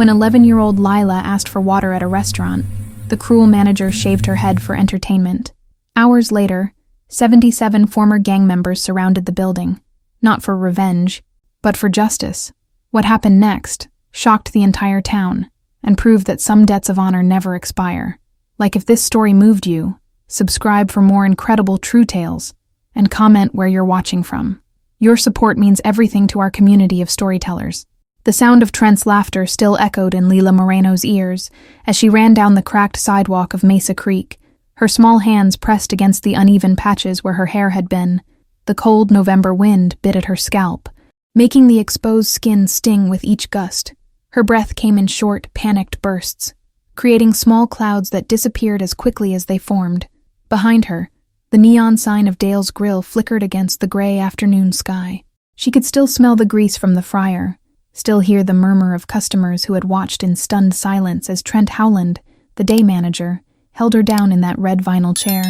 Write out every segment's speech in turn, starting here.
When 11-year-old Lila asked for water at a restaurant, the cruel manager shaved her head for entertainment. Hours later, 77 former gang members surrounded the building, not for revenge, but for justice. What happened next shocked the entire town and proved that some debts of honor never expire. Like, if this story moved you, subscribe for more incredible true tales and comment where you're watching from. Your support means everything to our community of storytellers. The sound of Trent's laughter still echoed in Lila Moreno's ears as she ran down the cracked sidewalk of Mesa Creek, her small hands pressed against the uneven patches where her hair had been. The cold November wind bit at her scalp, making the exposed skin sting with each gust. Her breath came in short, panicked bursts, creating small clouds that disappeared as quickly as they formed. Behind her, the neon sign of Dale's Grill flickered against the gray afternoon sky. She could still smell the grease from the fryer, still hear the murmur of customers who had watched in stunned silence as Trent Howland, the day manager, held her down in that red vinyl chair.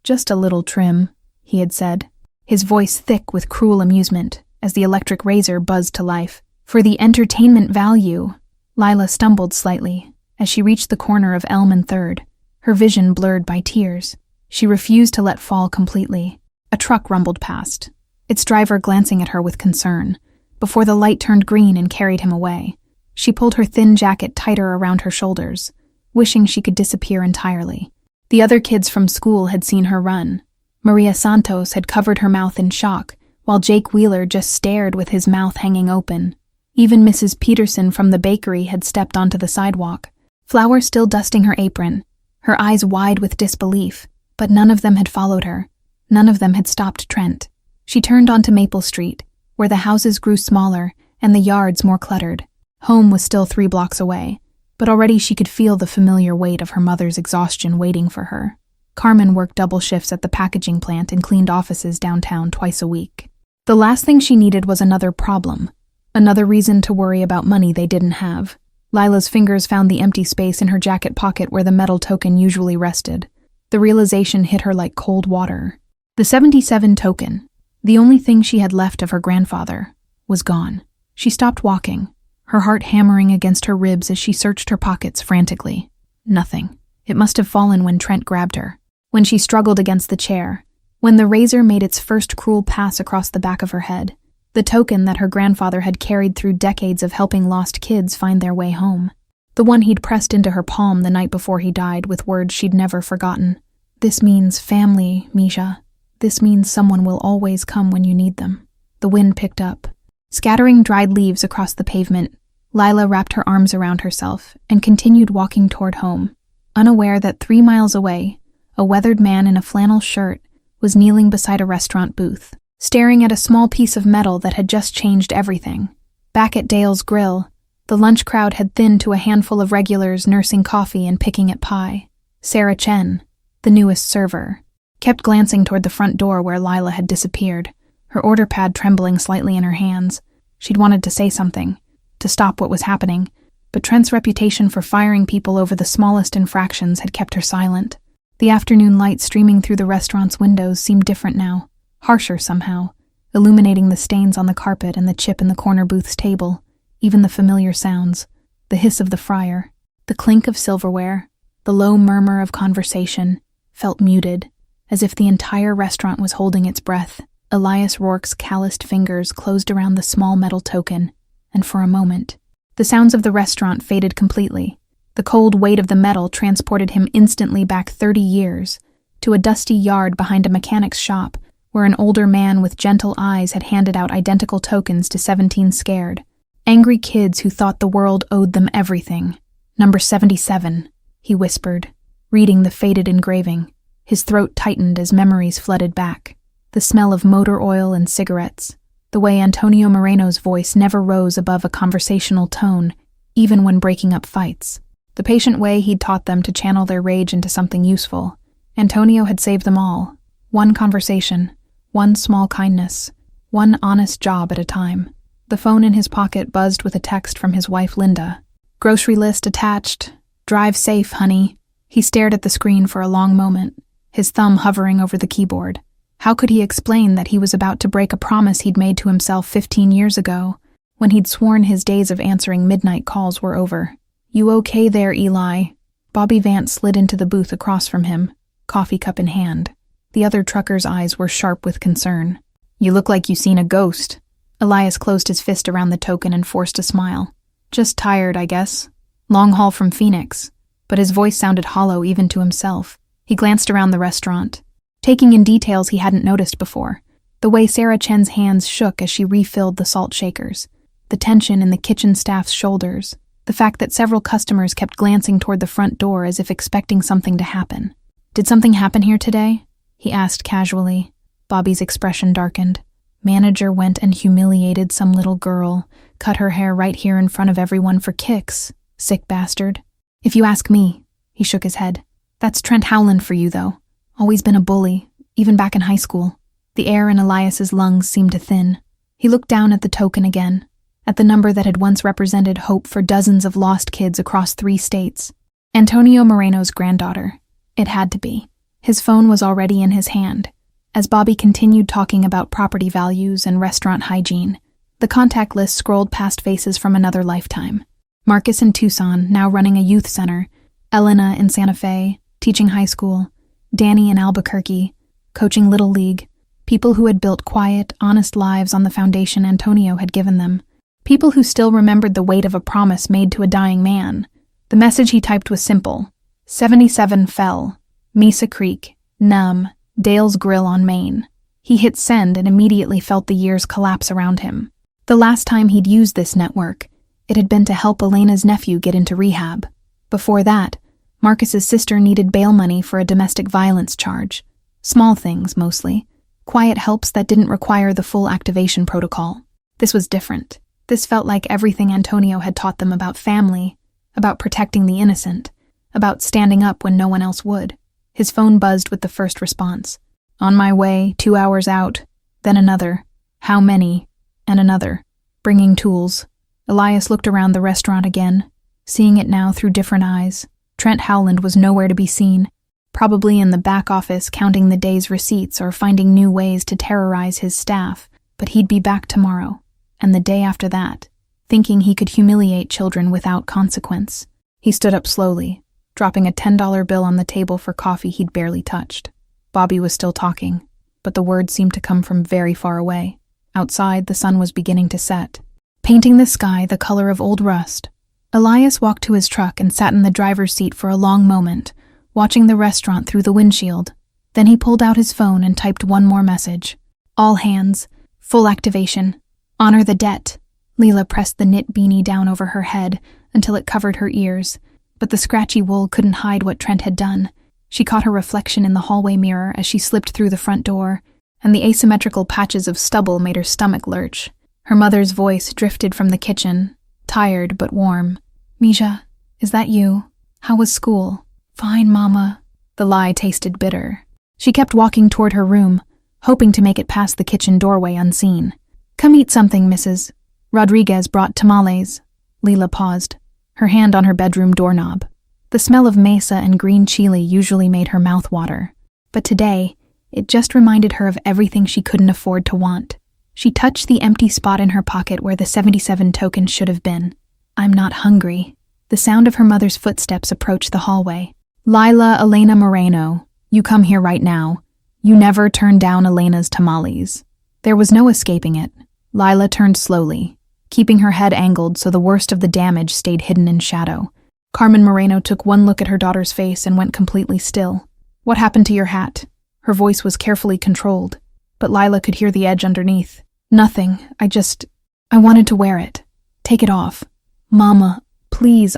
"Just a little trim," he had said, his voice thick with cruel amusement as the electric razor buzzed to life. "For the entertainment value." Lila stumbled slightly as she reached the corner of Elm and 3rd, her vision blurred by tears. She refused to let fall completely. A truck rumbled past, its driver glancing at her with concern, before the light turned green and carried him away. She pulled her thin jacket tighter around her shoulders, wishing she could disappear entirely. The other kids from school had seen her run. Maria Santos had covered her mouth in shock, while Jake Wheeler just stared with his mouth hanging open. Even Mrs. Peterson from the bakery had stepped onto the sidewalk, Flour still dusting her apron, her eyes wide with disbelief, but none of them had followed her. None of them had stopped Trent. She turned onto Maple Street, where the houses grew smaller and the yards more cluttered. Home was still 3 blocks away, but already she could feel the familiar weight of her mother's exhaustion waiting for her. Carmen worked double shifts at the packaging plant and cleaned offices downtown twice a week. The last thing she needed was another problem, another reason to worry about money they didn't have. Lila's fingers found the empty space in her jacket pocket where the metal token usually rested. The realization hit her like cold water. The 77 token, the only thing she had left of her grandfather, was gone. She stopped walking, her heart hammering against her ribs as she searched her pockets frantically. Nothing. It must have fallen when Trent grabbed her, when she struggled against the chair, when the razor made its first cruel pass across the back of her head, the token that her grandfather had carried through decades of helping lost kids find their way home. The one he'd pressed into her palm the night before he died with words she'd never forgotten. "This means family, Misha. This means someone will always come when you need them." The wind picked up, scattering dried leaves across the pavement. Lila wrapped her arms around herself and continued walking toward home, unaware that 3 miles away, a weathered man in a flannel shirt was kneeling beside a restaurant booth, staring at a small piece of metal that had just changed everything. Back at Dale's Grill, the lunch crowd had thinned to a handful of regulars nursing coffee and picking at pie. Sarah Chen, the newest server, kept glancing toward the front door where Lila had disappeared, her order pad trembling slightly in her hands. She'd wanted to say something, to stop what was happening, but Trent's reputation for firing people over the smallest infractions had kept her silent. The afternoon light streaming through the restaurant's windows seemed different now, harsher somehow, illuminating the stains on the carpet and the chip in the corner booth's table, even the familiar sounds, the hiss of the fryer, the clink of silverware, the low murmur of conversation, felt muted, as if the entire restaurant was holding its breath. Elias Rourke's calloused fingers closed around the small metal token, and for a moment, the sounds of the restaurant faded completely. The cold weight of the metal transported him instantly back 30 years, to a dusty yard behind a mechanic's shop, where an older man with gentle eyes had handed out identical tokens to 17 scared, angry kids who thought the world owed them everything. "Number 77, he whispered, reading the faded engraving. His throat tightened as memories flooded back. The smell of motor oil and cigarettes, the way Antonio Moreno's voice never rose above a conversational tone, even when breaking up fights. The patient way he'd taught them to channel their rage into something useful. Antonio had saved them all. One conversation, one small kindness, one honest job at a time. The phone in his pocket buzzed with a text from his wife Linda. "Grocery list attached. Drive safe, honey." He stared at the screen for a long moment, his thumb hovering over the keyboard. How could he explain that he was about to break a promise he'd made to himself 15 years ago? when he'd sworn his days of answering midnight calls were over. "You okay there, Eli?" Bobby Vance slid into the booth across from him, coffee cup in hand. The other trucker's eyes were sharp with concern. "You look like you seen a ghost." Elias closed his fist around the token and forced a smile. "Just tired, I guess. Long haul from Phoenix." But his voice sounded hollow even to himself. He glanced around the restaurant, taking in details he hadn't noticed before. The way Sarah Chen's hands shook as she refilled the salt shakers, the tension in the kitchen staff's shoulders, the fact that several customers kept glancing toward the front door as if expecting something to happen. "Did something happen here today?" he asked casually. Bobby's expression darkened. "Manager went and humiliated some little girl, cut her hair right here in front of everyone for kicks. Sick bastard." "If you ask me," he shook his head. "That's Trent Howland for you, though. Always been a bully, even back in high school." The air in Elias's lungs seemed to thin. He looked down at the token again, at the number that had once represented hope for dozens of lost kids across 3 states. Antonio Moreno's granddaughter. It had to be. His phone was already in his hand. As Bobby continued talking about property values and restaurant hygiene, the contact list scrolled past faces from another lifetime. Marcus in Tucson, now running a youth center, Elena in Santa Fe, teaching high school, Danny in Albuquerque, coaching Little League, people who had built quiet, honest lives on the foundation Antonio had given them, people who still remembered the weight of a promise made to a dying man. The message he typed was simple. 77 fell. Mesa Creek, Numb, Dale's Grill on Main. He hit send and immediately felt the years collapse around him. The last time he'd used this network, it had been to help Elena's nephew get into rehab. Before that, Marcus's sister needed bail money for a domestic violence charge. Small things, mostly. Quiet helps that didn't require the full activation protocol. This was different. This felt like everything Antonio had taught them about family, about protecting the innocent, about standing up when no one else would. His phone buzzed with the first response. "On my way, 2 hours out." Then another. "How many?" And another. "Bringing tools." Elias looked around the restaurant again, seeing it now through different eyes. Trent Howland was nowhere to be seen, probably in the back office counting the day's receipts or finding new ways to terrorize his staff, but he'd be back tomorrow, and the day after that, thinking he could humiliate children without consequence. He stood up slowly, dropping a $10 bill on the table for coffee he'd barely touched. Bobby was still talking, but the words seemed to come from very far away. Outside, the sun was beginning to set, painting the sky the color of old rust. Elias walked to his truck and sat in the driver's seat for a long moment, watching the restaurant through the windshield. Then he pulled out his phone and typed one more message. "All hands. Full activation. Honor the debt." Lila pressed the knit beanie down over her head until it covered her ears, but the scratchy wool couldn't hide what Trent had done. She caught her reflection in the hallway mirror as she slipped through the front door, and the asymmetrical patches of stubble made her stomach lurch. Her mother's voice drifted from the kitchen, tired but warm. "Misha, is that you? How was school?" "Fine, Mama." The lie tasted bitter. She kept walking toward her room, hoping to make it past the kitchen doorway unseen. "Come eat something, Mrs. Rodriguez brought tamales." Lila paused, her hand on her bedroom doorknob. The smell of mesa and green chili usually made her mouth water, but today, it just reminded her of everything she couldn't afford to want. She touched the empty spot in her pocket where the 77 token should have been. "I'm not hungry." The sound of her mother's footsteps approached the hallway. "Lila Elena Moreno, you come here right now. You never turned down Elena's tamales." There was no escaping it. Lila turned slowly, keeping her head angled so the worst of the damage stayed hidden in shadow. Carmen Moreno took one look at her daughter's face and went completely still. "What happened to your hat?" Her voice was carefully controlled, but Lila could hear the edge underneath. "Nothing. I wanted to wear it. Take it off." "Mama, please,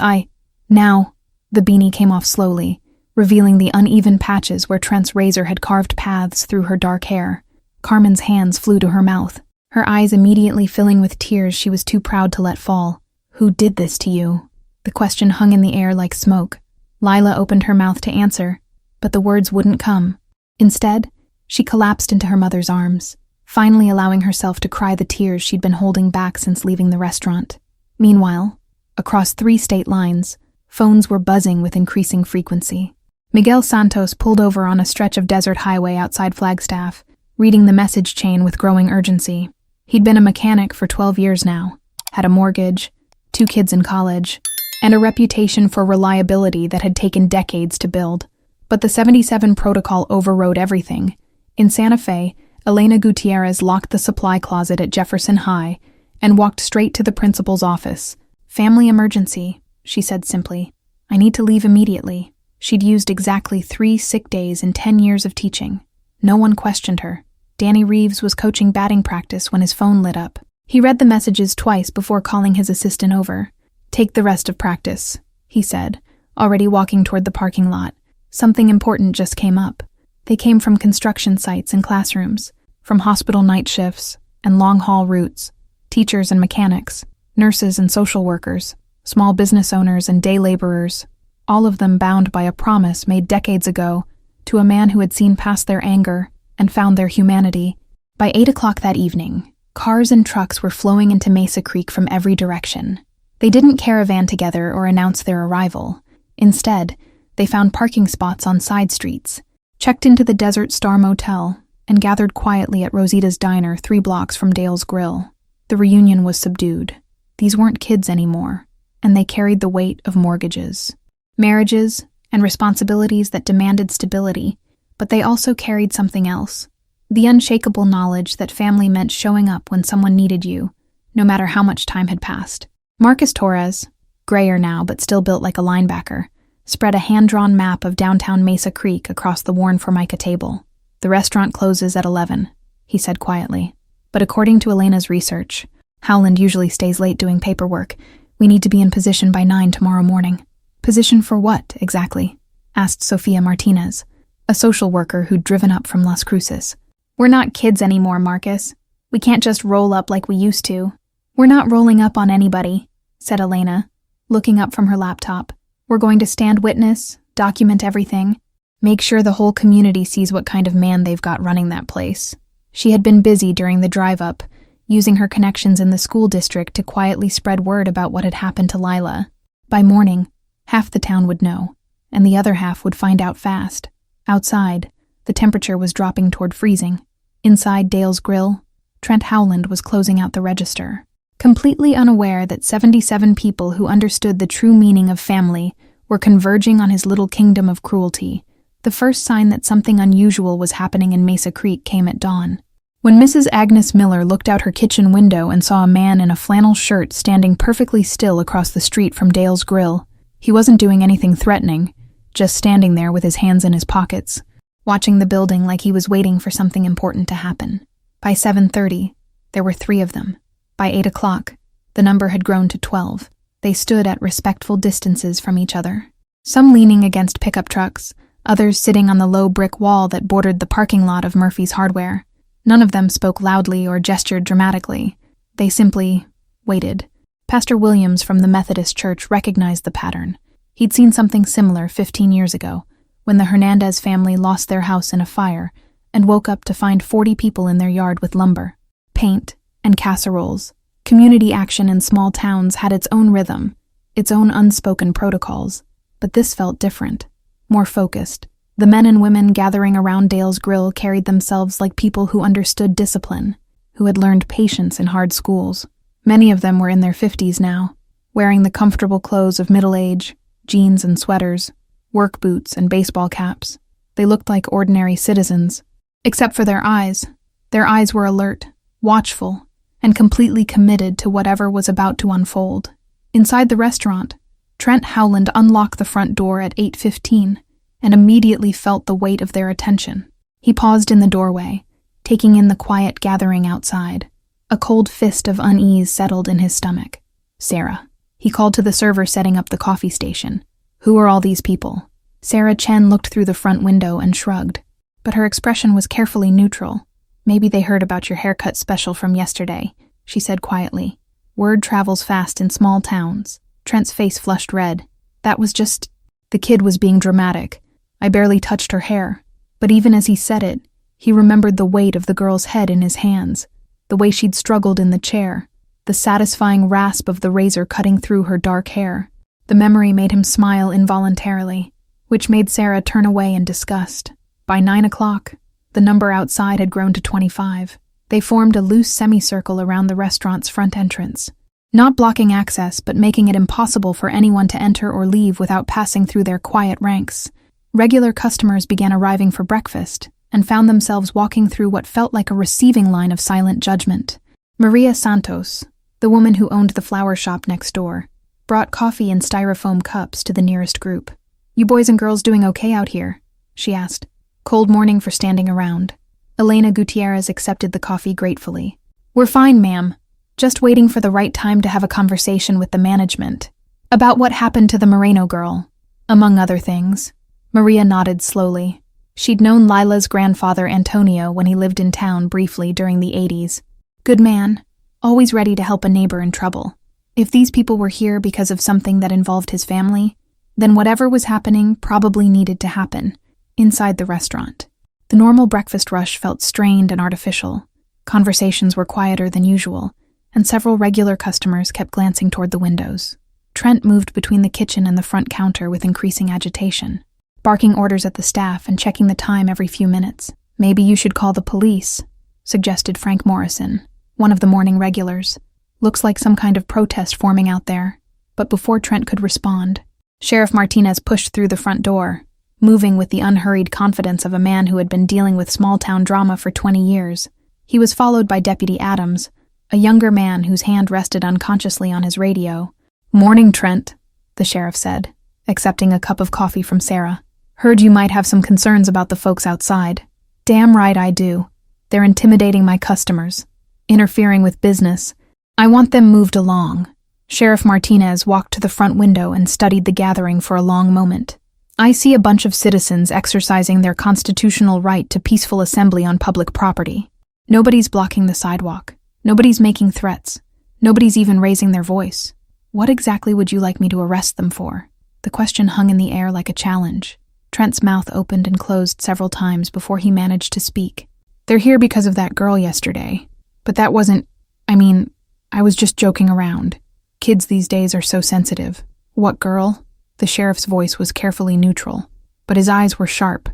Now." The beanie came off slowly, revealing the uneven patches where Trent's razor had carved paths through her dark hair. Carmen's hands flew to her mouth, her eyes immediately filling with tears she was too proud to let fall. "Who did this to you?" The question hung in the air like smoke. Lila opened her mouth to answer, but the words wouldn't come. Instead, she collapsed into her mother's arms, finally allowing herself to cry the tears she'd been holding back since leaving the restaurant. Meanwhile, across 3 state lines, phones were buzzing with increasing frequency. Miguel Santos pulled over on a stretch of desert highway outside Flagstaff, reading the message chain with growing urgency. He'd been a mechanic for 12 years now, had a mortgage, 2 kids in college, and a reputation for reliability that had taken decades to build. But the 77 protocol overrode everything. In Santa Fe, Elena Gutierrez locked the supply closet at Jefferson High and walked straight to the principal's office. "Family emergency," she said simply. "I need to leave immediately." She'd used exactly 3 sick days in 10 years of teaching. No one questioned her. Danny Reeves was coaching batting practice when his phone lit up. He read the messages twice before calling his assistant over. "Take the rest of practice," he said, already walking toward the parking lot. Something important just came up. They came from construction sites and classrooms, from hospital night shifts and long-haul routes, teachers and mechanics, nurses and social workers, small business owners and day laborers, all of them bound by a promise made decades ago to a man who had seen past their anger and found their humanity. By 8 o'clock that evening, cars and trucks were flowing into Mesa Creek from every direction. They didn't caravan together or announce their arrival. Instead, they found parking spots on side streets, checked into the Desert Star Motel, and gathered quietly at Rosita's Diner 3 blocks from Dale's Grill. The reunion was subdued. These weren't kids anymore, and they carried the weight of mortgages, marriages, and responsibilities that demanded stability, but they also carried something else. The unshakable knowledge that family meant showing up when someone needed you, no matter how much time had passed. Marcus Torres, grayer now but still built like a linebacker, spread a hand-drawn map of downtown Mesa Creek across the worn Formica table. "The restaurant closes at 11, he said quietly. "But according to Elena's research, Howland usually stays late doing paperwork. We need to be in position by 9 tomorrow morning." "Position for what, exactly?" asked Sofia Martinez, a social worker who'd driven up from Las Cruces. "We're not kids anymore, Marcus. We can't just roll up like we used to." "We're not rolling up on anybody," said Elena, looking up from her laptop. "We're going to stand witness, document everything, make sure the whole community sees what kind of man they've got running that place." She had been busy during the drive-up, using her connections in the school district to quietly spread word about what had happened to Lila. By morning, half the town would know, and the other half would find out fast. Outside, the temperature was dropping toward freezing. Inside Dale's Grill, Trent Howland was closing out the register. Completely unaware that 77 people who understood the true meaning of family were converging on his little kingdom of cruelty, the first sign that something unusual was happening in Mesa Creek came at dawn. When Mrs. Agnes Miller looked out her kitchen window and saw a man in a flannel shirt standing perfectly still across the street from Dale's Grill, he wasn't doing anything threatening, just standing there with his hands in his pockets, watching the building like he was waiting for something important to happen. By 7:30, there were 3 of them. By 8 o'clock, the number had grown to 12. They stood at respectful distances from each other, some leaning against pickup trucks, others sitting on the low brick wall that bordered the parking lot of Murphy's Hardware. None of them spoke loudly or gestured dramatically. They simply waited. Pastor Williams from the Methodist Church recognized the pattern. He'd seen something similar 15 years ago, when the Hernandez family lost their house in a fire and woke up to find 40 people in their yard with lumber, paint, and casseroles. Community action in small towns had its own rhythm, its own unspoken protocols, but this felt different, more focused. The men and women gathering around Dale's Grill carried themselves like people who understood discipline, who had learned patience in hard schools. Many of them were in their 50s now, wearing the comfortable clothes of middle age, jeans and sweaters, work boots and baseball caps. They looked like ordinary citizens, except for their eyes. Their eyes were alert, watchful, and completely committed to whatever was about to unfold. Inside the restaurant, Trent Howland unlocked the front door at 8:15 and immediately felt the weight of their attention. He paused in the doorway, taking in the quiet gathering outside. A cold fist of unease settled in his stomach. "Sarah," he called to the server setting up the coffee station. "Who are all these people?" Sarah Chen looked through the front window and shrugged, but her expression was carefully neutral. "Maybe they heard about your haircut special from yesterday," she said quietly. "Word travels fast in small towns." Trent's face flushed red. "That was just..." The kid was being dramatic. "I barely touched her hair." But even as he said it, he remembered the weight of the girl's head in his hands, the way she'd struggled in the chair, the satisfying rasp of the razor cutting through her dark hair. The memory made him smile involuntarily, which made Sarah turn away in disgust. By 9 o'clock, the number outside had grown to 25. They formed a loose semicircle around the restaurant's front entrance, not blocking access but making it impossible for anyone to enter or leave without passing through their quiet ranks. Regular customers began arriving for breakfast and found themselves walking through what felt like a receiving line of silent judgment. Maria Santos, the woman who owned the flower shop next door, brought coffee in styrofoam cups to the nearest group. "You boys and girls doing okay out here?" she asked. "Cold morning for standing around." Elena Gutierrez accepted the coffee gratefully. "We're fine, ma'am. Just waiting for the right time to have a conversation with the management. About what happened to the Moreno girl, among other things." Maria nodded slowly. She'd known Lila's grandfather Antonio when he lived in town briefly during the 80s. Good man, always ready to help a neighbor in trouble. If these people were here because of something that involved his family, then whatever was happening probably needed to happen inside the restaurant. The normal breakfast rush felt strained and artificial. Conversations were quieter than usual, and several regular customers kept glancing toward the windows. Trent moved between the kitchen and the front counter with increasing agitation, barking orders at the staff and checking the time every few minutes. "Maybe you should call the police," suggested Frank Morrison, one of the morning regulars. "Looks like some kind of protest forming out there." But before Trent could respond, Sheriff Martinez pushed through the front door, moving with the unhurried confidence of a man who had been dealing with small-town drama for 20 years. He was followed by Deputy Adams, a younger man whose hand rested unconsciously on his radio. "Morning, Trent," the sheriff said, accepting a cup of coffee from Sarah. "Heard you might have some concerns about the folks outside." "Damn right I do. They're intimidating my customers, interfering with business. I want them moved along." Sheriff Martinez walked to the front window and studied the gathering for a long moment. "I see a bunch of citizens exercising their constitutional right to peaceful assembly on public property. Nobody's blocking the sidewalk. Nobody's making threats. Nobody's even raising their voice. What exactly would you like me to arrest them for?" The question hung in the air like a challenge. Trent's mouth opened and closed several times before he managed to speak. "They're here because of that girl yesterday. But that wasn't... I was just joking around. Kids these days are so sensitive." "What girl?" The sheriff's voice was carefully neutral, but his eyes were sharp.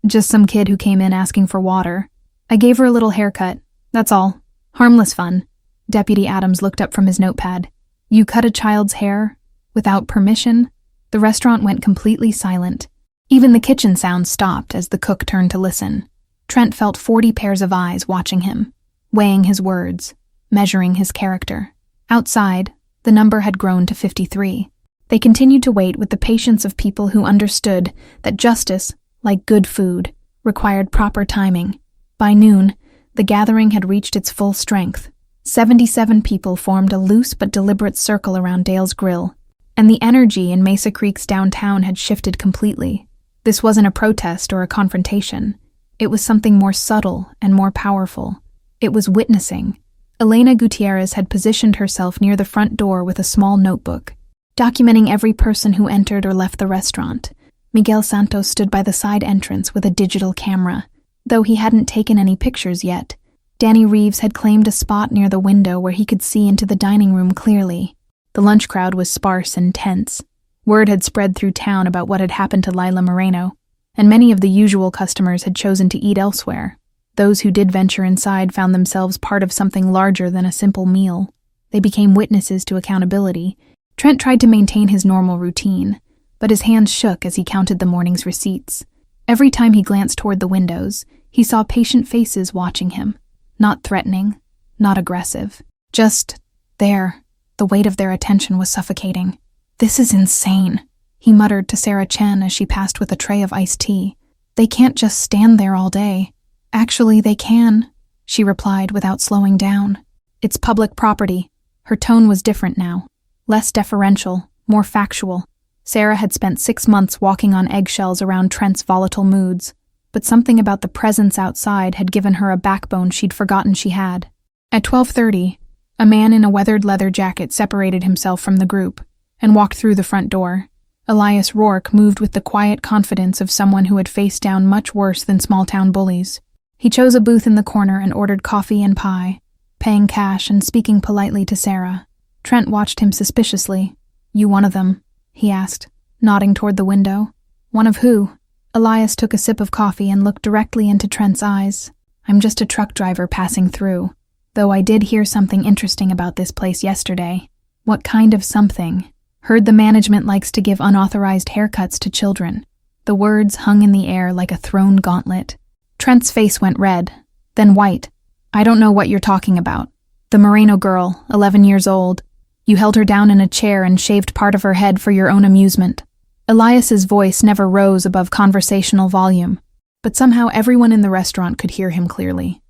"Just some kid who came in asking for water. I gave her a little haircut. That's all. Harmless fun." Deputy Adams looked up from his notepad. "You cut a child's hair? Without permission?" The restaurant went completely silent. Even the kitchen sounds stopped as the cook turned to listen. Trent felt 40 pairs of eyes watching him, weighing his words, measuring his character. Outside, the number had grown to 53. They continued to wait with the patience of people who understood that justice, like good food, required proper timing. By noon, the gathering had reached its full strength. 77 people formed a loose but deliberate circle around Dale's Grill, and the energy in Mesa Creek's downtown had shifted completely. This wasn't a protest or a confrontation. It was something more subtle and more powerful. It was witnessing. Elena Gutierrez had positioned herself near the front door with a small notebook, documenting every person who entered or left the restaurant. Miguel Santos stood by the side entrance with a digital camera, though he hadn't taken any pictures yet. Danny Reeves had claimed a spot near the window where he could see into the dining room clearly. The lunch crowd was sparse and tense. Word had spread through town about what had happened to Lila Moreno, and many of the usual customers had chosen to eat elsewhere. Those who did venture inside found themselves part of something larger than a simple meal. They became witnesses to accountability. Trent tried to maintain his normal routine, but his hands shook as he counted the morning's receipts. Every time he glanced toward the windows, he saw patient faces watching him. Not threatening, not aggressive. Just there. The weight of their attention was suffocating. "This is insane," he muttered to Sarah Chen as she passed with a tray of iced tea. "They can't just stand there all day." "Actually, they can," she replied without slowing down. "It's public property." Her tone was different now. Less deferential, more factual. Sarah had spent 6 months walking on eggshells around Trent's volatile moods, but something about the presence outside had given her a backbone she'd forgotten she had. At 12:30, a man in a weathered leather jacket separated himself from the group and walked through the front door. Elias Rourke moved with the quiet confidence of someone who had faced down much worse than small-town bullies. He chose a booth in the corner and ordered coffee and pie, paying cash and speaking politely to Sarah. Trent watched him suspiciously. "You one of them?" he asked, nodding toward the window. "One of who?" Elias took a sip of coffee and looked directly into Trent's eyes. "I'm just a truck driver passing through, though I did hear something interesting about this place yesterday." What kind of something? Heard the management likes to give unauthorized haircuts to children. The words hung in the air like a thrown gauntlet. Trent's face went red, then white. I don't know what you're talking about. The Moreno girl, 11 years old. You held her down in a chair and shaved part of her head for your own amusement. Elias's voice never rose above conversational volume, but somehow everyone in the restaurant could hear him clearly.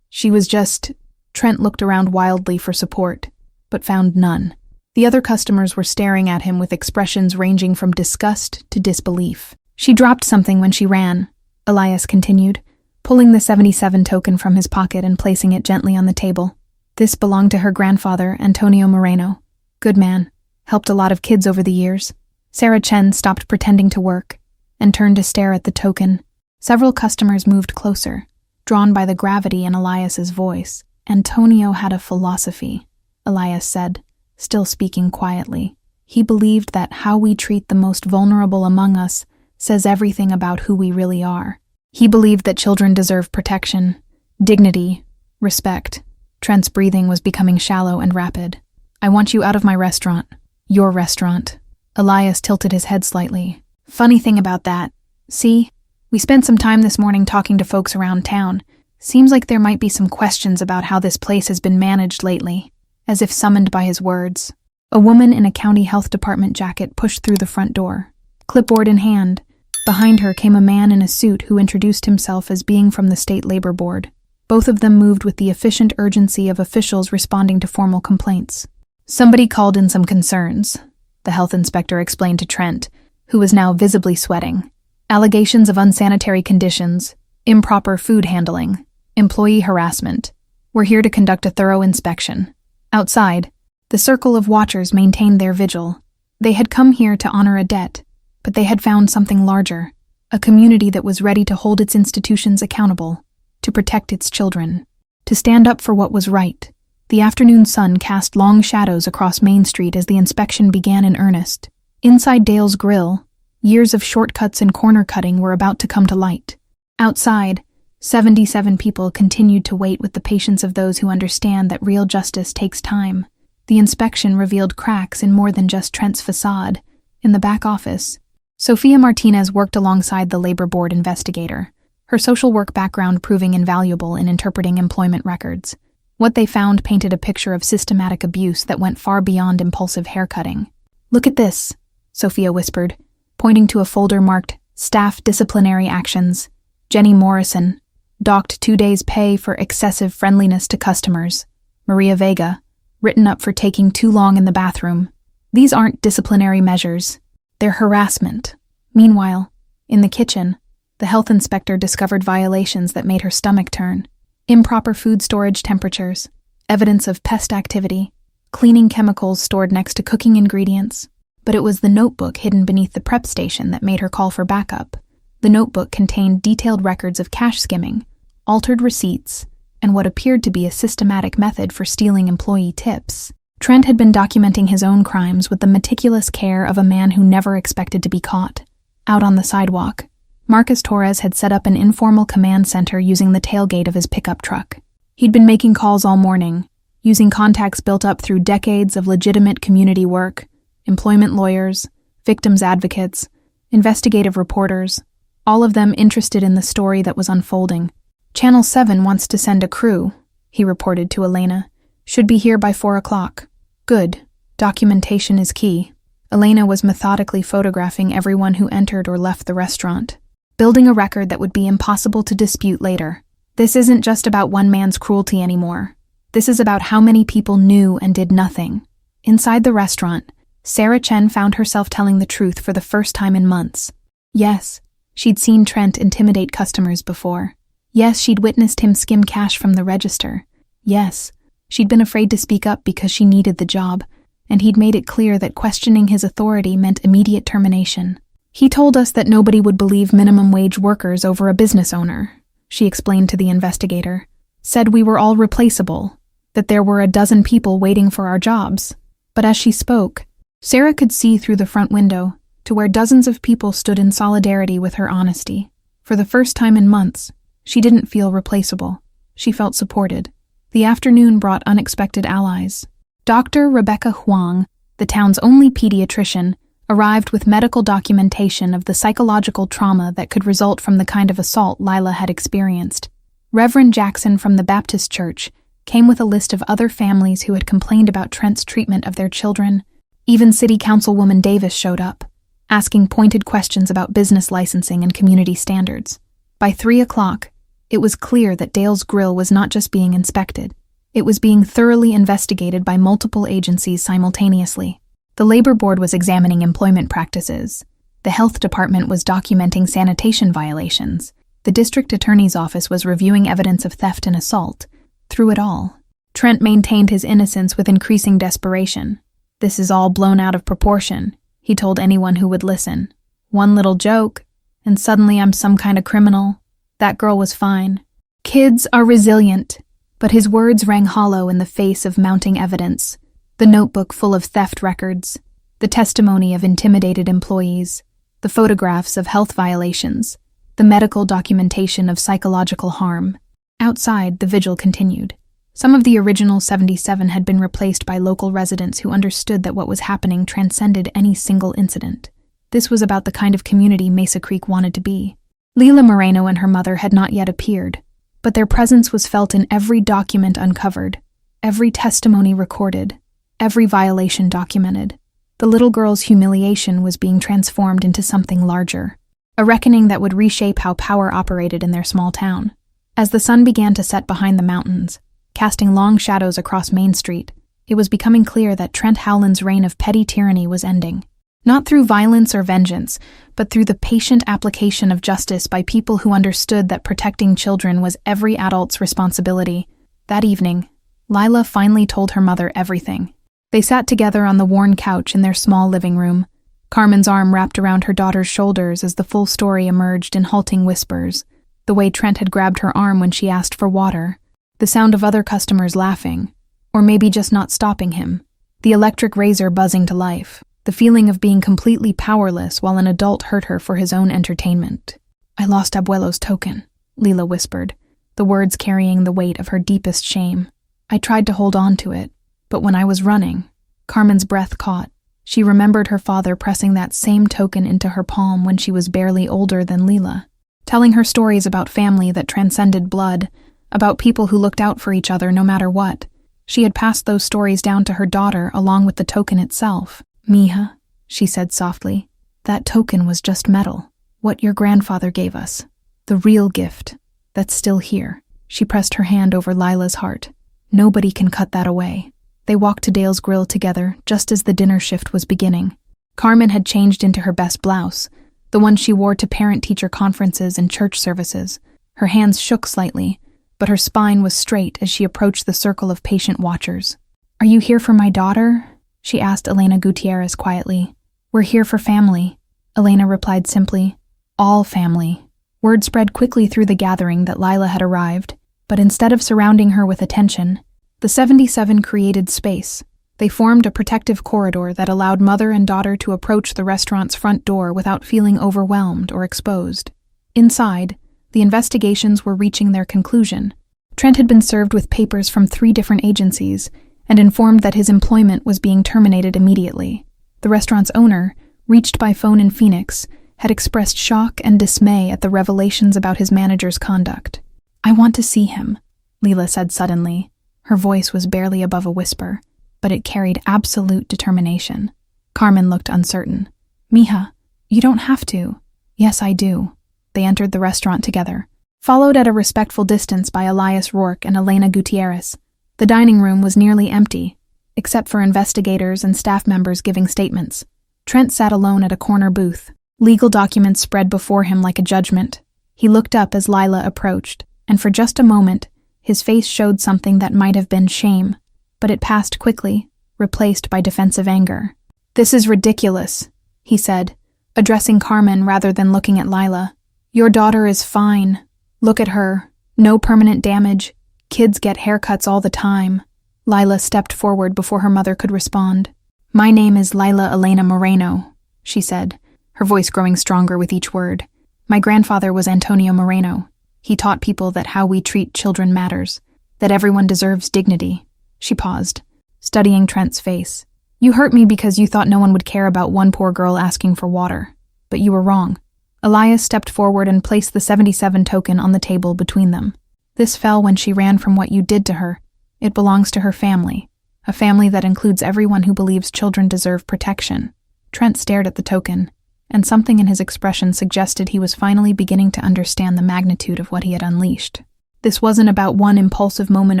She was just... Trent looked around wildly for support, but found none. The other customers were staring at him with expressions ranging from disgust to disbelief. She dropped something when she ran, Elias continued, pulling the 77 token from his pocket and placing it gently on the table. This belonged to her grandfather, Antonio Moreno. Good man. Helped a lot of kids over the years. Sarah Chen stopped pretending to work and turned to stare at the token. Several customers moved closer, drawn by the gravity in Elias's voice. Antonio had a philosophy, Elias said, still speaking quietly. He believed that how we treat the most vulnerable among us says everything about who we really are. He believed that children deserve protection, dignity, respect. Trent's breathing was becoming shallow and rapid. I want you out of my restaurant. Your restaurant. Elias tilted his head slightly. Funny thing about that. See, we spent some time this morning talking to folks around town. Seems like there might be some questions about how this place has been managed lately. As if summoned by his words, a woman in a county health department jacket pushed through the front door, clipboard in hand. Behind her came a man in a suit who introduced himself as being from the State Labor Board. Both of them moved with the efficient urgency of officials responding to formal complaints. Somebody called in some concerns, the health inspector explained to Trent, who was now visibly sweating. Allegations of unsanitary conditions, improper food handling, employee harassment. We're here to conduct a thorough inspection. Outside, the circle of watchers maintained their vigil. They had come here to honor a debt, but they had found something larger, a community that was ready to hold its institutions accountable, to protect its children, to stand up for what was right. The afternoon sun cast long shadows across Main Street as the inspection began in earnest. Inside Dale's Grill, years of shortcuts and corner cutting were about to come to light. Outside, 77 people continued to wait with the patience of those who understand that real justice takes time. The inspection revealed cracks in more than just Trent's facade. In the back office, Sofia Martinez worked alongside the labor board investigator, her social work background proving invaluable in interpreting employment records. What they found painted a picture of systematic abuse that went far beyond impulsive haircutting. Look at this, Sofia whispered, pointing to a folder marked Staff Disciplinary Actions. Jenny Morrison, docked 2 days' pay for excessive friendliness to customers. Maria Vega, written up for taking too long in the bathroom. These aren't disciplinary measures. They're harassment. Meanwhile, in the kitchen, the health inspector discovered violations that made her stomach turn. Improper food storage temperatures, evidence of pest activity, cleaning chemicals stored next to cooking ingredients. But it was the notebook hidden beneath the prep station that made her call for backup. The notebook contained detailed records of cash skimming, altered receipts, and what appeared to be a systematic method for stealing employee tips. Trent had been documenting his own crimes with the meticulous care of a man who never expected to be caught. Out on the sidewalk, Marcus Torres had set up an informal command center using the tailgate of his pickup truck. He'd been making calls all morning, using contacts built up through decades of legitimate community work, employment lawyers, victims advocates, investigative reporters, all of them interested in the story that was unfolding. Channel 7 wants to send a crew, he reported to Elena. Should be here by 4 o'clock. Good. Documentation is key. Elena was methodically photographing everyone who entered or left the restaurant, building a record that would be impossible to dispute later. This isn't just about one man's cruelty anymore. This is about how many people knew and did nothing. Inside the restaurant, Sarah Chen found herself telling the truth for the first time in months. Yes, she'd seen Trent intimidate customers before. Yes, she'd witnessed him skim cash from the register. Yes, she'd been afraid to speak up because she needed the job, and he'd made it clear that questioning his authority meant immediate termination. He told us that nobody would believe minimum wage workers over a business owner, she explained to the investigator. Said we were all replaceable, that there were a dozen people waiting for our jobs. But as she spoke, Sarah could see through the front window to where dozens of people stood in solidarity with her honesty. For the first time in months, she didn't feel replaceable. She felt supported. The afternoon brought unexpected allies. Dr. Rebecca Huang, the town's only pediatrician, arrived with medical documentation of the psychological trauma that could result from the kind of assault Lila had experienced. Reverend Jackson from the Baptist Church came with a list of other families who had complained about Trent's treatment of their children. Even City Councilwoman Davis showed up, asking pointed questions about business licensing and community standards. By 3 o'clock, it was clear that Dale's Grill was not just being inspected. It was being thoroughly investigated by multiple agencies simultaneously. The Labor Board was examining employment practices. The Health Department was documenting sanitation violations. The District Attorney's Office was reviewing evidence of theft and assault. Through it all, Trent maintained his innocence with increasing desperation. "This is all blown out of proportion," he told anyone who would listen. "One little joke, and suddenly I'm some kind of criminal. That girl was fine. Kids are resilient." But his words rang hollow in the face of mounting evidence. The notebook full of theft records, the testimony of intimidated employees, the photographs of health violations, the medical documentation of psychological harm. Outside, the vigil continued. Some of the original 77 had been replaced by local residents who understood that what was happening transcended any single incident. This was about the kind of community Mesa Creek wanted to be. Lila Moreno and her mother had not yet appeared, but their presence was felt in every document uncovered, every testimony recorded, every violation documented. The little girl's humiliation was being transformed into something larger, a reckoning that would reshape how power operated in their small town. As the sun began to set behind the mountains, casting long shadows across Main Street, it was becoming clear that Trent Howland's reign of petty tyranny was ending. Not through violence or vengeance, but through the patient application of justice by people who understood that protecting children was every adult's responsibility. That evening, Lila finally told her mother everything. They sat together on the worn couch in their small living room. Carmen's arm wrapped around her daughter's shoulders as the full story emerged in halting whispers. The way Trent had grabbed her arm when she asked for water, the sound of other customers laughing, or maybe just not stopping him, the electric razor buzzing to life, the feeling of being completely powerless while an adult hurt her for his own entertainment. "I lost Abuelo's token," Lila whispered, the words carrying the weight of her deepest shame. "I tried to hold on to it, but when I was running..." Carmen's breath caught. She remembered her father pressing that same token into her palm when she was barely older than Lila, telling her stories about family that transcended blood, about people who looked out for each other no matter what. She had passed those stories down to her daughter along with the token itself. "Mija," she said softly, "that token was just metal, what your grandfather gave us. The real gift, that's still here." She pressed her hand over Lila's heart. "Nobody can cut that away." They walked to Dale's Grill together just as the dinner shift was beginning. Carmen had changed into her best blouse, the one she wore to parent-teacher conferences and church services. Her hands shook slightly, but her spine was straight as she approached the circle of patient watchers. "Are you here for my daughter?" she asked Elena Gutierrez quietly. "We're here for family," Elena replied simply. "All family." Word spread quickly through the gathering that Lila had arrived, but instead of surrounding her with attention, the 77 created space. They formed a protective corridor that allowed mother and daughter to approach the restaurant's front door without feeling overwhelmed or exposed. Inside, the investigations were reaching their conclusion. Trent had been served with papers from 3 different agencies and informed that his employment was being terminated immediately. The restaurant's owner, reached by phone in Phoenix, had expressed shock and dismay at the revelations about his manager's conduct. "I want to see him," Lila said suddenly. Her voice was barely above a whisper, but it carried absolute determination. Carmen looked uncertain. "Mija, you don't have to." "Yes, I do." They entered the restaurant together, followed at a respectful distance by Elias Rourke and Elena Gutierrez. The dining room was nearly empty, except for investigators and staff members giving statements. Trent sat alone at a corner booth, legal documents spread before him like a judgment. He looked up as Lila approached, and for just a moment, his face showed something that might have been shame, but it passed quickly, replaced by defensive anger. "This is ridiculous," he said, addressing Carmen rather than looking at Lila. "Your daughter is fine. Look at her. No permanent damage. Kids get haircuts all the time." Lila stepped forward before her mother could respond. "My name is Lila Elena Moreno," she said, her voice growing stronger with each word. "My grandfather was Antonio Moreno. He taught people that how we treat children matters, that everyone deserves dignity." She paused. studying Trent's face. "You hurt me because you thought no one would care about one poor girl asking for water. But you were wrong." Elias stepped forward and placed the 77 token on the table between them. "This fell when she ran from what you did to her. It belongs to her family, a family that includes everyone who believes children deserve protection." Trent stared at the token, and something in his expression suggested he was finally beginning to understand the magnitude of what he had unleashed. This wasn't about one impulsive moment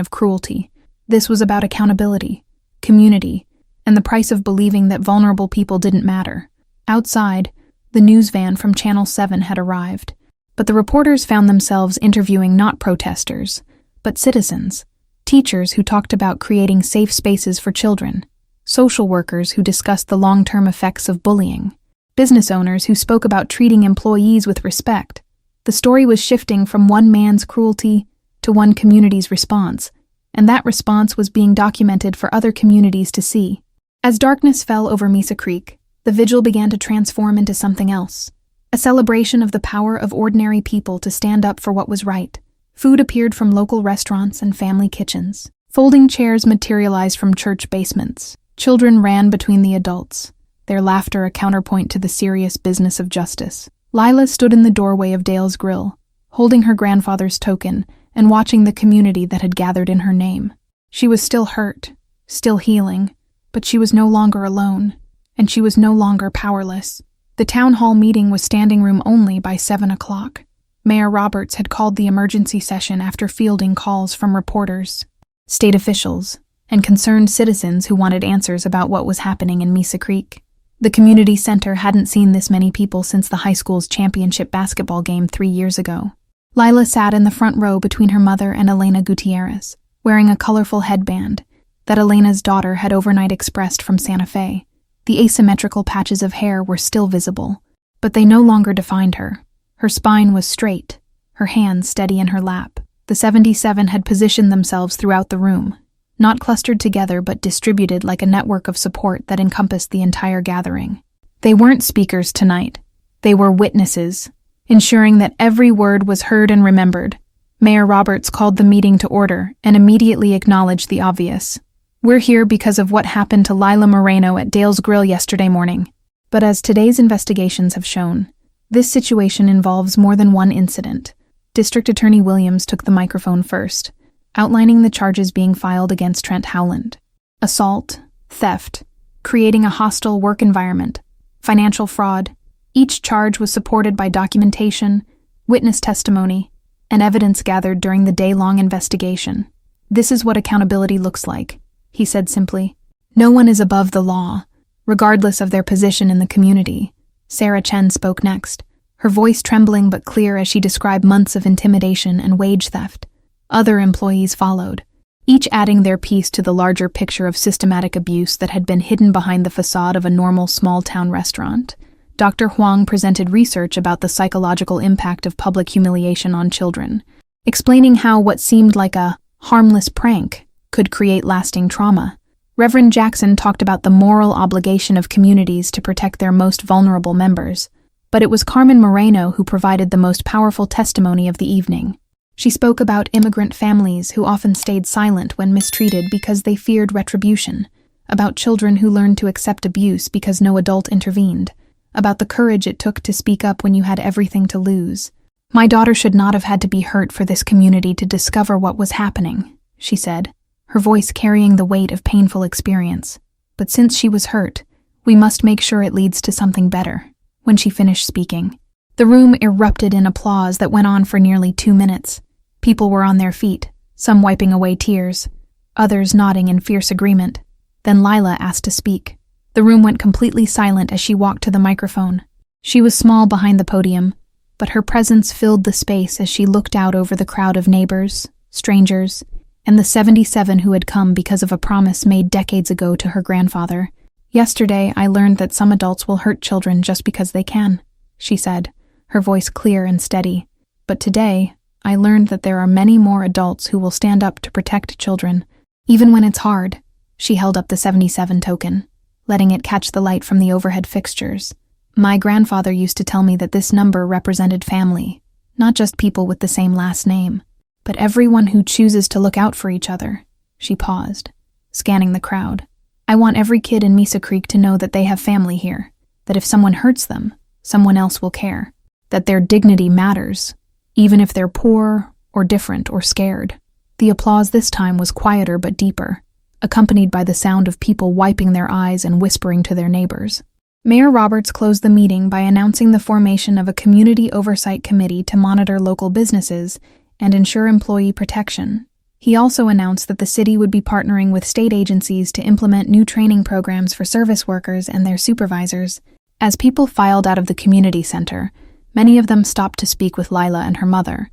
of cruelty. This was about accountability, community, and the price of believing that vulnerable people didn't matter. Outside, the news van from Channel 7 had arrived, but the reporters found themselves interviewing not protesters, but citizens, teachers who talked about creating safe spaces for children, social workers who discussed the long-term effects of bullying, business owners who spoke about treating employees with respect. The story was shifting from one man's cruelty to one community's response, and that response was being documented for other communities to see. As darkness fell over Mesa Creek, the vigil began to transform into something else, a celebration of the power of ordinary people to stand up for what was right. Food appeared from local restaurants and family kitchens. Folding chairs materialized from church basements. Children ran between the adults, their laughter a counterpoint to the serious business of justice. Lila stood in the doorway of Dale's Grill, holding her grandfather's token and watching the community that had gathered in her name. She was still hurt, still healing, but she was no longer alone, and she was no longer powerless. The town hall meeting was standing room only by 7 o'clock. Mayor Roberts had called the emergency session after fielding calls from reporters, state officials, and concerned citizens who wanted answers about what was happening in Mesa Creek. The community center hadn't seen this many people since the high school's championship basketball game 3 years ago. Lila sat in the front row between her mother and Elena Gutierrez, wearing a colorful headband that Elena's daughter had overnight expressed from Santa Fe. The asymmetrical patches of hair were still visible, but they no longer defined her. Her spine was straight, her hands steady in her lap. The 77 had positioned themselves throughout the room, not clustered together but distributed like a network of support that encompassed the entire gathering. They weren't speakers tonight. They were witnesses, ensuring that every word was heard and remembered. Mayor Roberts called the meeting to order and immediately acknowledged the obvious. "We're here because of what happened to Lila Moreno at Dale's Grill yesterday morning. But as today's investigations have shown, this situation involves more than one incident." District Attorney Williams took the microphone first, outlining the charges being filed against Trent Howland: assault, theft, creating a hostile work environment, financial fraud. Each charge was supported by documentation, witness testimony, and evidence gathered during the day-long investigation. "This is what accountability looks like," he said simply. "No one is above the law, regardless of their position in the community." Sarah Chen spoke next, her voice trembling but clear as she described months of intimidation and wage theft. Other employees followed, each adding their piece to the larger picture of systematic abuse that had been hidden behind the facade of a normal small-town restaurant. Dr. Huang presented research about the psychological impact of public humiliation on children, explaining how what seemed like a harmless prank could create lasting trauma. Reverend Jackson talked about the moral obligation of communities to protect their most vulnerable members, but it was Carmen Moreno who provided the most powerful testimony of the evening. She spoke about immigrant families who often stayed silent when mistreated because they feared retribution, about children who learned to accept abuse because no adult intervened, about the courage it took to speak up when you had everything to lose. "My daughter should not have had to be hurt for this community to discover what was happening," she said, her voice carrying the weight of painful experience. "But since she was hurt, we must make sure it leads to something better." When she finished speaking, the room erupted in applause that went on for nearly 2 minutes. People were on their feet, some wiping away tears, others nodding in fierce agreement. Then Lila asked to speak. The room went completely silent as she walked to the microphone. She was small behind the podium, but her presence filled the space as she looked out over the crowd of neighbors, strangers, and the 77 who had come because of a promise made decades ago to her grandfather. "Yesterday, I learned that some adults will hurt children just because they can," she said, her voice clear and steady. "But today, I learned that there are many more adults who will stand up to protect children, even when it's hard." She held up the 77 token, letting it catch the light from the overhead fixtures. "My grandfather used to tell me that this number represented family, not just people with the same last name, but everyone who chooses to look out for each other." She paused, scanning the crowd. "I want every kid in Mesa Creek to know that they have family here, that if someone hurts them, someone else will care, that their dignity matters, even if they're poor or different or scared." The applause this time was quieter but deeper, accompanied by the sound of people wiping their eyes and whispering to their neighbors. Mayor Roberts closed the meeting by announcing the formation of a community oversight committee to monitor local businesses and ensure employee protection. He also announced that the city would be partnering with state agencies to implement new training programs for service workers and their supervisors. As people filed out of the community center, many of them stopped to speak with Lila and her mother.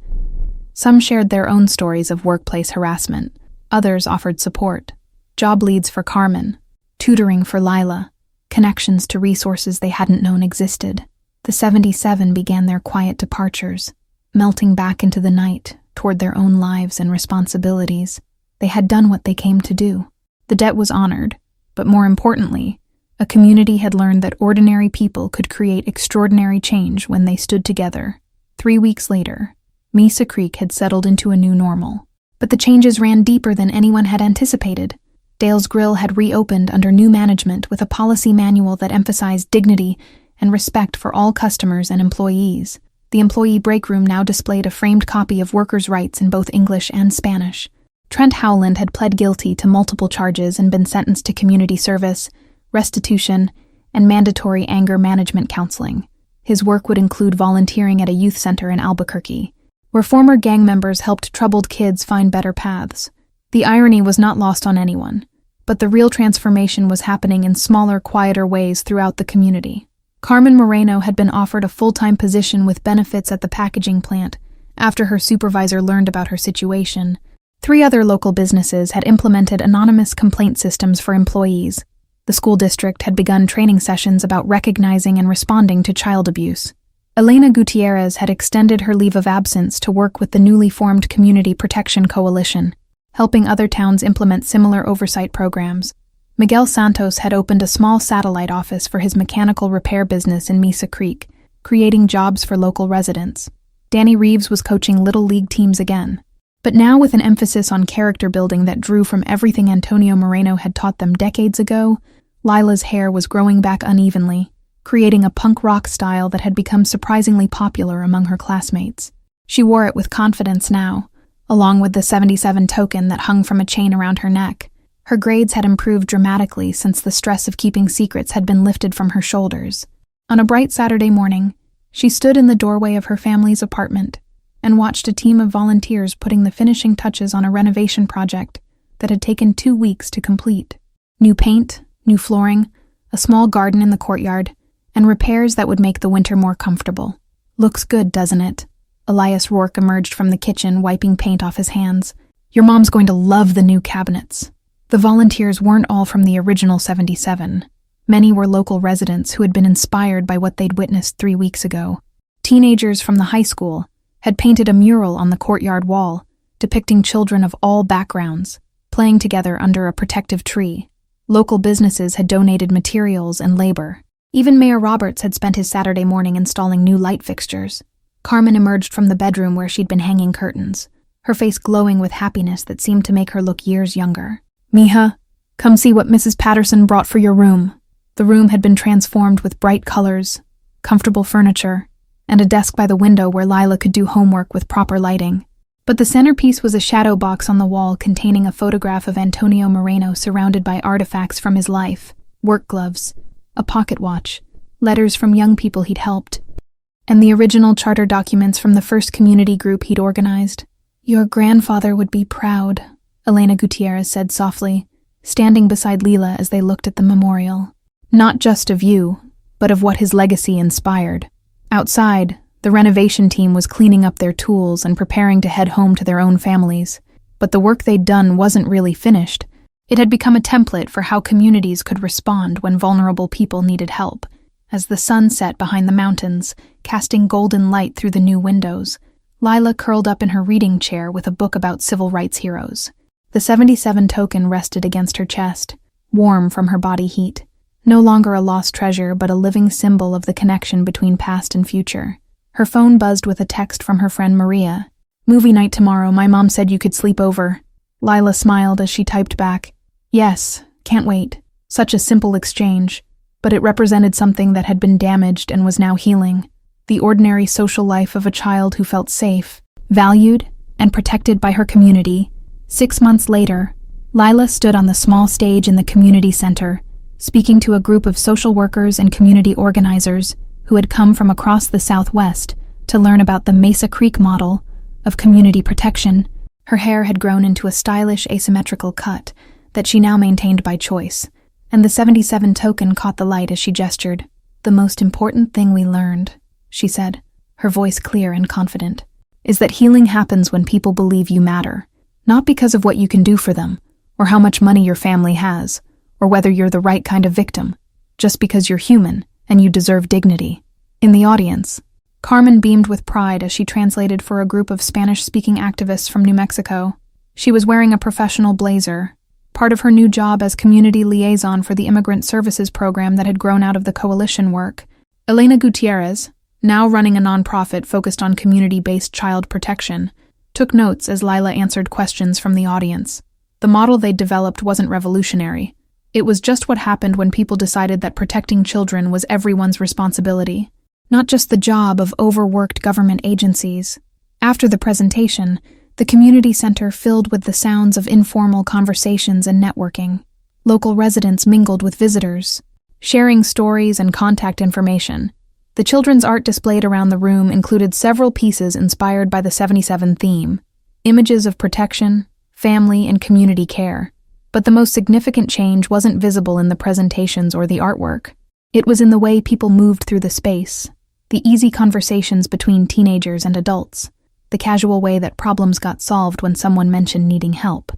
Some shared their own stories of workplace harassment. Others offered support. Job leads for Carmen, tutoring for Lila, connections to resources they hadn't known existed. The 77 began their quiet departures, melting back into the night toward their own lives and responsibilities. They had done what they came to do. The debt was honored, but more importantly, a community had learned that ordinary people could create extraordinary change when they stood together. 3 weeks later, Mesa Creek had settled into a new normal. But the changes ran deeper than anyone had anticipated. Dale's Grill had reopened under new management with a policy manual that emphasized dignity and respect for all customers and employees. The employee break room now displayed a framed copy of workers' rights in both English and Spanish. Trent Howland had pled guilty to multiple charges and been sentenced to community service, restitution, and mandatory anger management counseling. His work would include volunteering at a youth center in Albuquerque, where former gang members helped troubled kids find better paths. The irony was not lost on anyone, but the real transformation was happening in smaller, quieter ways throughout the community. Carmen Moreno had been offered a full-time position with benefits at the packaging plant after her supervisor learned about her situation. 3 other local businesses had implemented anonymous complaint systems for employees. The school district had begun training sessions about recognizing and responding to child abuse. Elena Gutierrez had extended her leave of absence to work with the newly formed Community Protection Coalition, helping other towns implement similar oversight programs. Miguel Santos had opened a small satellite office for his mechanical repair business in Mesa Creek, creating jobs for local residents. Danny Reeves was coaching Little League teams again, but now with an emphasis on character building that drew from everything Antonio Moreno had taught them decades ago. Lila's hair was growing back unevenly, creating a punk rock style that had become surprisingly popular among her classmates. She wore it with confidence now, along with the 77 token that hung from a chain around her neck. Her grades had improved dramatically since the stress of keeping secrets had been lifted from her shoulders. On a bright Saturday morning, she stood in the doorway of her family's apartment and watched a team of volunteers putting the finishing touches on a renovation project that had taken 2 weeks to complete. New paint, new flooring, a small garden in the courtyard, and repairs that would make the winter more comfortable. "Looks good, doesn't it?" Elias Rourke emerged from the kitchen, wiping paint off his hands. "Your mom's going to love the new cabinets." The volunteers weren't all from the original 77. Many were local residents who had been inspired by what they'd witnessed 3 weeks ago. Teenagers from the high school had painted a mural on the courtyard wall, depicting children of all backgrounds, playing together under a protective tree. Local businesses had donated materials and labor. Even Mayor Roberts had spent his Saturday morning installing new light fixtures. Carmen emerged from the bedroom where she'd been hanging curtains, her face glowing with happiness that seemed to make her look years younger. "Mija, come see what Mrs. Patterson brought for your room." The room had been transformed with bright colors, comfortable furniture, and a desk by the window where Lila could do homework with proper lighting. But the centerpiece was a shadow box on the wall containing a photograph of Antonio Moreno surrounded by artifacts from his life, work gloves, a pocket watch, letters from young people he'd helped, and the original charter documents from the first community group he'd organized. "Your grandfather would be proud," Elena Gutierrez said softly, standing beside Lila as they looked at the memorial. "Not just of you, but of what his legacy inspired." Outside, the renovation team was cleaning up their tools and preparing to head home to their own families. But the work they'd done wasn't really finished. It had become a template for how communities could respond when vulnerable people needed help. As the sun set behind the mountains, casting golden light through the new windows, Lila curled up in her reading chair with a book about civil rights heroes. The 77 token rested against her chest, warm from her body heat. No longer a lost treasure, but a living symbol of the connection between past and future. Her phone buzzed with a text from her friend Maria. "Movie night tomorrow, my mom said you could sleep over." Lila smiled as she typed back, Yes, can't wait. Such a simple exchange, but it represented something that had been damaged and was now healing. The ordinary social life of a child who felt safe, valued, and protected by her community. 6 months later, Lila stood on the small stage in the community center, speaking to a group of social workers and community organizers who had come from across the Southwest to learn about the Mesa Creek model of community protection. Her hair had grown into a stylish asymmetrical cut that she now maintained by choice, and the 77 token caught the light as she gestured. "The most important thing we learned," she said, her voice clear and confident, "is that healing happens when people believe you matter, not because of what you can do for them, or how much money your family has, or whether you're the right kind of victim, just because you're human and you deserve dignity." In the audience, Carmen beamed with pride as she translated for a group of Spanish-speaking activists from New Mexico. She was wearing a professional blazer, part of her new job as community liaison for the immigrant services program that had grown out of the coalition work. Elena Gutierrez, now running a nonprofit focused on community-based child protection, took notes as Lila answered questions from the audience. The model they'd developed wasn't revolutionary. It was just what happened when people decided that protecting children was everyone's responsibility, not just the job of overworked government agencies. After the presentation, the community center filled with the sounds of informal conversations and networking. Local residents mingled with visitors, sharing stories and contact information. The children's art displayed around the room included several pieces inspired by the 77 theme, images of protection, family, and community care. But the most significant change wasn't visible in the presentations or the artwork. It was in the way people moved through the space, the easy conversations between teenagers and adults, the casual way that problems got solved when someone mentioned needing help.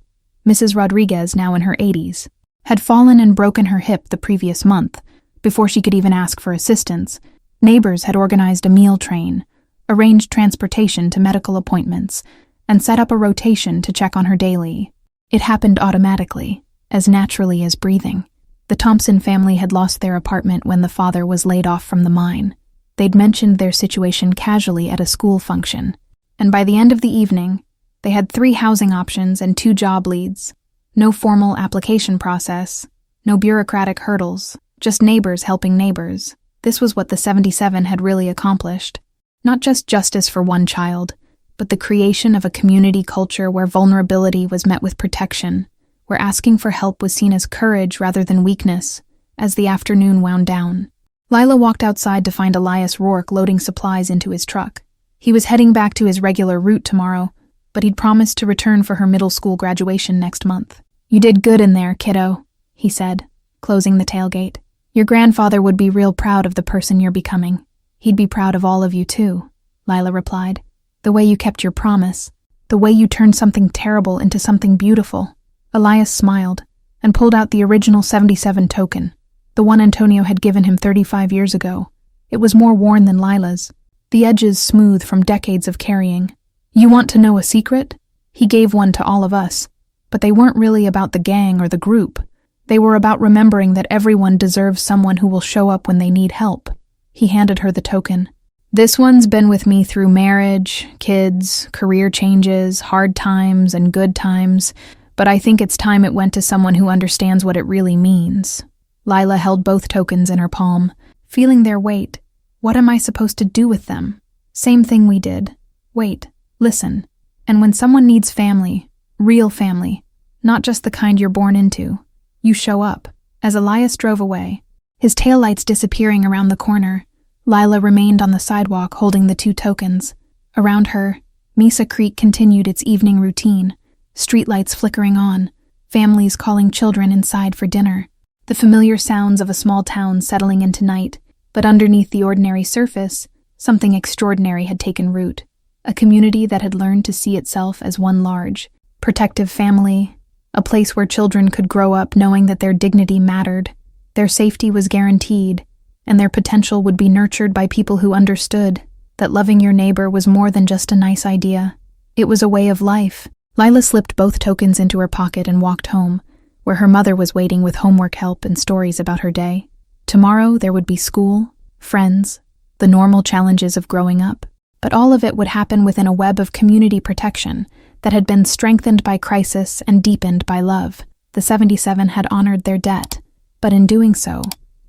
Mrs. Rodriguez, now in her 80s, had fallen and broken her hip the previous month. Before she could even ask for assistance, neighbors had organized a meal train, arranged transportation to medical appointments, and set up a rotation to check on her daily. It happened automatically, as naturally as breathing. The Thompson family had lost their apartment when the father was laid off from the mine. They'd mentioned their situation casually at a school function, and by the end of the evening, they had 3 housing options and 2 job leads. No formal application process, no bureaucratic hurdles, just neighbors helping neighbors. This was what the 77 had really accomplished. Not just justice for one child, but the creation of a community culture where vulnerability was met with protection, where asking for help was seen as courage rather than weakness. As the afternoon wound down, Lila walked outside to find Elias Rourke loading supplies into his truck. He was heading back to his regular route tomorrow, but he'd promised to return for her middle school graduation next month. "You did good in there, kiddo," he said, closing the tailgate. "Your grandfather would be real proud of the person you're becoming. He'd be proud of all of you too," Lila replied. "The way you kept your promise, the way you turned something terrible into something beautiful." Elias smiled and pulled out the original 77 token, the one Antonio had given him 35 years ago. It was more worn than Lila's, the edges smooth from decades of carrying. "You want to know a secret?" He gave one to all of us, but they weren't really about the gang or the group. They were about remembering that everyone deserves someone who will show up when they need help. He handed her the token. "This one's been with me through marriage, kids, career changes, hard times, and good times, but I think it's time it went to someone who understands what it really means." Lila held both tokens in her palm, feeling their weight. What am I supposed to do with them? Same thing we did. Wait, listen. And when someone needs family, real family, not just the kind you're born into, you show up. As Elias drove away, his taillights disappearing around the corner, Lila remained on the sidewalk holding the 2 tokens. Around her, Mesa Creek continued its evening routine, streetlights flickering on, families calling children inside for dinner, the familiar sounds of a small town settling into night. But underneath the ordinary surface, something extraordinary had taken root. A community that had learned to see itself as one large, protective family, a place where children could grow up knowing that their dignity mattered, their safety was guaranteed, and their potential would be nurtured by people who understood that loving your neighbor was more than just a nice idea. It was a way of life. Lila slipped both tokens into her pocket and walked home, where her mother was waiting with homework help and stories about her day. Tomorrow there would be school, friends, the normal challenges of growing up, but all of it would happen within a web of community protection that had been strengthened by crisis and deepened by love. The 77 had honored their debt, but in doing so,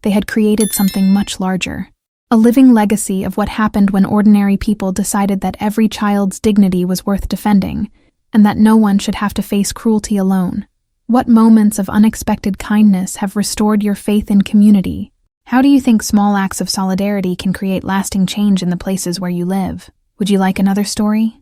they had created something much larger. A living legacy of what happened when ordinary people decided that every child's dignity was worth defending, and that no one should have to face cruelty alone. What moments of unexpected kindness have restored your faith in community? How do you think small acts of solidarity can create lasting change in the places where you live? Would you like another story?